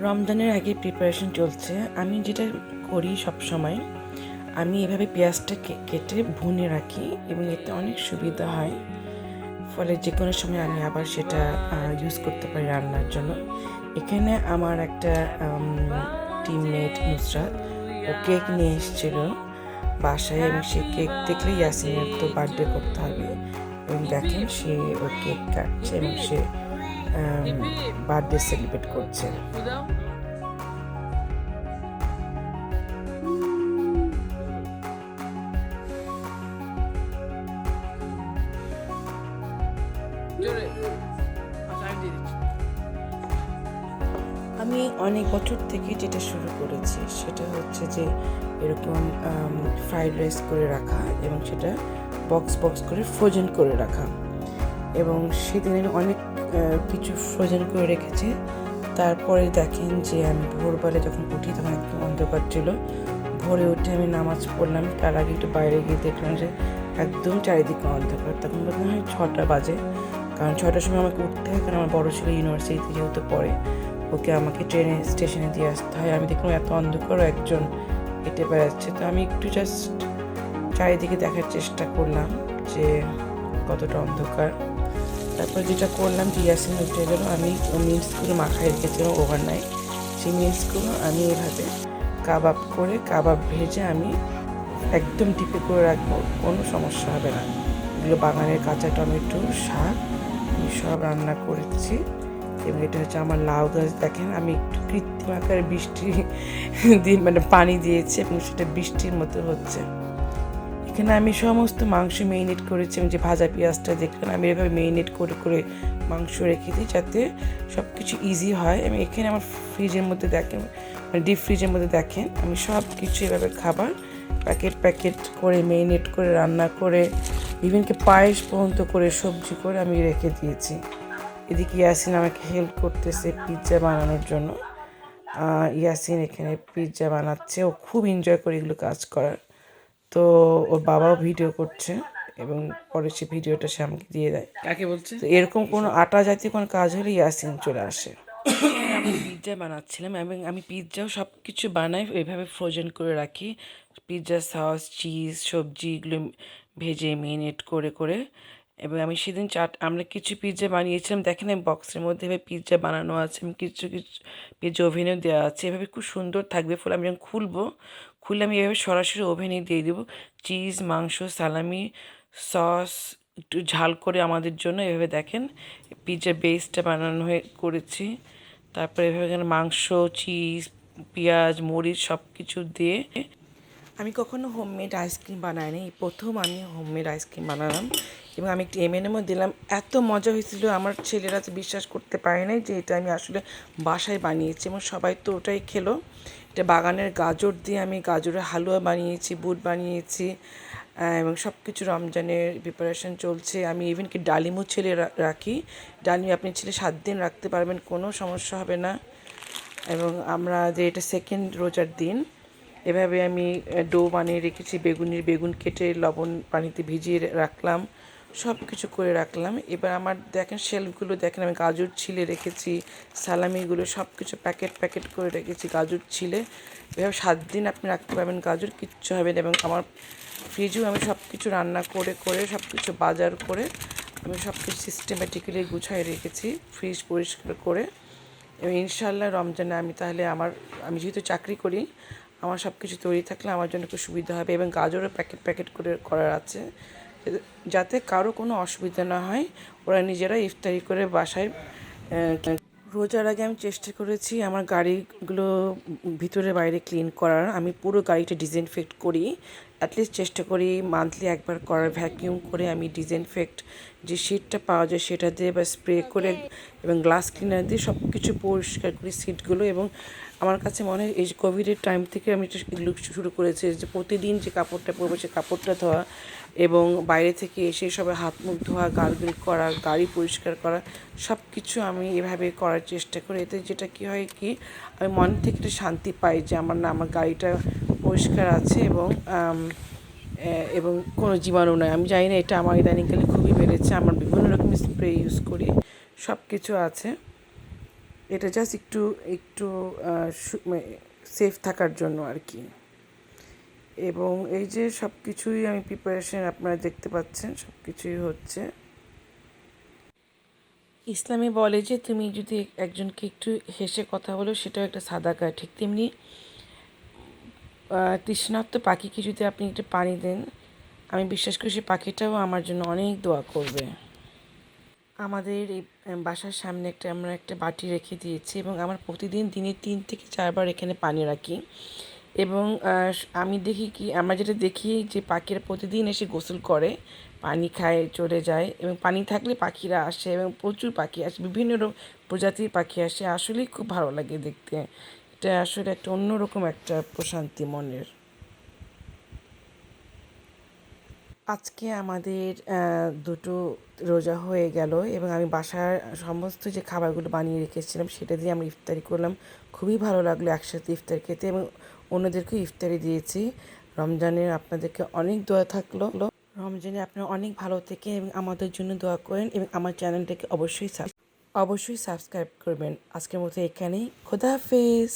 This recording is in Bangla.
রমজানের আগে প্রিপারেশন চলছে। আমি যেটা করি সব সময়, আমি এভাবে পেঁয়াজটা কেটে ভুনে রাখি এবং এতে অনেক সুবিধা হয়। ফলে যে কোনো সময় আমি আবার সেটা ইউজ করতে পারি রান্নার জন্য। এখানে আমার একটা টিমমেট নুসরাত, ও কেক নিয়ে এসেছিল বাসায় এবং সে কেক দেখলে ইয়াসিনের তো বার্থডে করতে হবে এবং দেখেন সে ও কেক কাটছে এবং সে বার্থডে সেলিব্রেট করছে। আমি অনেক বছর থেকে যেটা শুরু করেছি সেটা হচ্ছে যে এরকম ফ্রাইড রাইস করে রাখা এবং সেটা বক্স বক্স করে ফ্রোজেন করে রাখা, এবং সেদিন অনেক কিছু ফ্রোজেন করে রেখেছি। তারপরে দেখেন যে আমি ভোরবেলা যখন উঠি তখন একদম অন্ধকার ছিল। ভোরে উঠে আমি নামাজ পড়লাম, তার আগে একটু বাইরে গিয়ে দেখলাম যে একদম চারিদিকে অন্ধকার। তখন মনে হয় 6টা বাজে, কারণ 6টার সময় আমাকে উঠতে হয়, কারণ আমার বড় ছেলে ইউনিভার্সিটিতে যেহেতু পড়ে, ওকে আমাকে ট্রেনে স্টেশনে দিয়ে আসতে হয়। আমি দেখলাম এত অন্ধকার একজন হেঁটে বেড়াচ্ছে, তো আমি একটু জাস্ট চারিদিকে দেখার চেষ্টা করলাম যে কতটা অন্ধকার। তারপর যেটা করলাম যে ইয়াসিন উঠে গেল, আমি মিক্সগুলো মাখায় রেখেছিলাম ওভারনাইট। সেই মিক্সগুলো আমি এভাবে কাবাব ভেজে আমি একদম ডিপে করে রাখবো, কোনো সমস্যা হবে না। এগুলো বাগানের কাঁচা টমেটো, শাক আমি সব রান্না করেছি। এবং এটা হচ্ছে আমার লাউ গাছ। দেখেন আমি একটু কৃত্রিম আকারে বৃষ্টি দিয়ে মানে পানি দিয়েছি এবং সেটা বৃষ্টির মতো হচ্ছে। এখানে আমি সমস্ত মাংস মেরিনেট করেছি এবং যে ভাজা পেঁয়াজটা দেখলেন আমি এভাবে মেরিনেট করে করে মাংস রেখে দিই যাতে সব কিছু ইজি হয়। এবং এখানে আমার ফ্রিজের মধ্যে দেখেন, মানে ডিপ ফ্রিজের মধ্যে দেখেন আমি সব কিছু এভাবে খাবার প্যাকেট করে মেরিনেট করে রান্না করে ইভেনকে পায়েস পর্যন্ত করে সবজি করে আমি রেখে দিয়েছি। এদিকে ইয়াসিন আমাকে হেল্প করতেছে পিৎজা বানানোর জন্য। ইয়াসিন এখানে পিৎজা বানাচ্ছে, ও খুব এনজয় করে এগুলো কাজ করার। তো ওর বাবাও ভিডিও করছে এবং পরে সে ভিডিওটা সে আমাকে দিয়ে দেয়। কাকে বলছে? তো এরকম কোনো আটা জাতীয় কোনো কাজ হলে ইয়াসিন চলে আসে। আমি পিৎজা বানাচ্ছিলাম এবং আমি পিৎজাও সব কিছু বানাই এইভাবে ফ্রোজেন করে রাখি। পিৎজা সস, চিজ, সবজি এগুলো ভেজে মেরিনেট করে করে। এবং আমি সেদিন আমরা কিছু পিৎজা বানিয়েছিলাম, দেখেন আমি বক্সের মধ্যে এভাবে পিৎজা বানানো আছে, আমি কিছু কিছু পিৎজা ওভেনেও দেওয়া আছে, এভাবে খুব সুন্দর থাকবে। ফলে আমি যখন খুললে আমি এভাবে সরাসরি ওভেনে দিয়ে দেবো। চিজ, মাংস, সালামি, সস একটু ঝাল করে আমাদের জন্য এভাবে দেখেন পিৎজা বেসটা বানানো করেছি। তারপরে এভাবে এখানে মাংস, চিজ, পেঁয়াজ, মরিচ সব কিছু দিয়ে। আমি কখনো হোমমেড আইসক্রিম বানাইনি, এই প্রথম আমি হোমমেড আইসক্রিম বানালাম এবং আমি একটু M&Mও দিলাম। এত মজা হয়েছিল, আমার ছেলেরা তো বিশ্বাস করতে পারে নাই যে এটা আমি আসলে বাসায় বানিয়েছি এবং সবাই তো ওটাই খেলো। এটা বাগানের গাজর দিয়ে আমি গাজরের হালুয়া বানিয়েছি, বুট বানিয়েছি এবং সব কিছু রমজানের প্রিপারেশন চলছে। আমি ইভেন কি ডালিমও ছেলে রাখি, ডালিম আপনি ছেলে 7 দিন রাখতে পারবেন, কোনো সমস্যা হবে না। এবং আমরা যে এটা সেকেন্ড রোজার দিন এভাবে আমি ডো বানিয়ে রেখেছি, বেগুন কেটে লবণ পানিতে ভিজিয়ে রাখলাম, সব কিছু করে রাখলাম। এবার আমার দেখেন শেলফগুলো দেখেন, আমি গাজর ছিলে রেখেছি, সালামিগুলো সব কিছু প্যাকেট করে রেখেছি গাজর ছিলে। এভাবে 7 দিন আপনি রাখতে পারবেন, গাজর কিচ্ছু হবে না। এবং আমার ফ্রিজেও আমি সব কিছু রান্না করে করে সব কিছু বাজার করে আমি সব কিছু সিস্টেমেটিক্যালি গুছিয়ে রেখেছি ফ্রিজ পরিষ্কার করে। এবং ইনশাআল্লাহ রমজানে আমি যেহেতু চাকরি করি, আমার সব কিছু তৈরি থাকলে আমার জন্য খুব সুবিধা হবে। এবং গাজরও প্যাকেট করে করার আছে যাতে কারো কোনো অসুবিধা না হয়, ওরা নিজেরা ইফতারি করে বাসায়। রোজার আগে আমি চেষ্টা করেছি আমার গাড়িগুলো ভিতরে বাইরে ক্লিন করার। আমি পুরো গাড়িটা ডিসইনফেক্ট করি, অ্যাটলিস্ট চেষ্টা করি মান্থলি একবার করার। ভ্যাকিউম করে আমি ডিসইনফেক্ট যে শিটটা পাওয়া যায় সেটা দিয়ে বা স্প্রে করে এবং গ্লাস ক্লিনার দিয়ে সব কিছু পরিষ্কার করি সিটগুলো। এবং আমার কাছে মনে হয় এই কোভিডের টাইম থেকে আমি এগুলো শুরু করেছি যে প্রতিদিন যে কাপড়টা পরবো সে কাপড়টা ধোয়া এবং বাইরে থেকে এসে সবাই হাত মুখ ধোয়া, গার্গল করা, গাড়ি পরিষ্কার করা, সব কিছু আমি এভাবে করার চেষ্টা করি। এতে যেটা কী হয় কি, আমি মন থেকে একটু শান্তি পাই যে আমার গাড়িটা পরিষ্কার আছে এবং কোনো জীবাণু নয়। আমি জানি না, এটা আমার ইদানিংকালে খুবই বেড়েছে। আমার বিভিন্ন রকমের স্প্রে ইউজ করি, সব কিছু আছে। এটা জাস্ট একটু একটু সেফ থাকার জন্য আর কি। এবং এই যে সব কিছুই আমি প্রিপারেশন আপনারা দেখতে পাচ্ছেন, সব কিছুই হচ্ছে। ইসলামে বলে যে তুমি যদি একজনকে একটু হেসে কথা বলো সেটাও একটা সাদাকা, ঠিক তেমনি তৃষ্ণার্ত পাখিকে যদি আপনি একটু পানি দেন, আমি বিশ্বাস করি সে পাখিটাও আমার জন্য অনেক দোয়া করবে। আমাদের এই বাসার সামনে আমরা একটা বাটি রেখে দিয়েছি এবং আমার প্রতিদিন দিনে 3 থেকে 4 বার এখানে পানি রাখি। এবং আমি দেখি কি, আমরা যেটা দেখি যে পাখিরা প্রতিদিন এসে গোসল করে, পানি খায়, চলে যায়, এবং পানি থাকলে পাখিরা আসে এবং প্রচুর পাখি আসে, বিভিন্ন প্রজাতির পাখি আসে, আসলেই খুব ভালো লাগে দেখতে। এটা আসলে একটা অন্যরকম একটা প্রশান্তি মনের। আজকে আমাদের দুটো রোজা হয়ে গেল এবং আমি বাসার সমস্ত যে খাবারগুলো বানিয়ে রেখেছিলাম সেটা দিয়ে আমরা ইফতারি করলাম। খুবই ভালো লাগলো একসাথে ইফতার খেতে এবং অন্যদেরকেও ইফতারি দিয়েছি। রমজানের আপনাদেরকে অনেক দোয়া থাকলো। রমজানে আপনারা অনেক ভালো থেকে এবং আমাদের জন্য দোয়া করেন এবং আমার চ্যানেলটাকে অবশ্যই সাবস্ক্রাইব করবেন। আজকের মতো এখানেই, খোদা হাফেজ।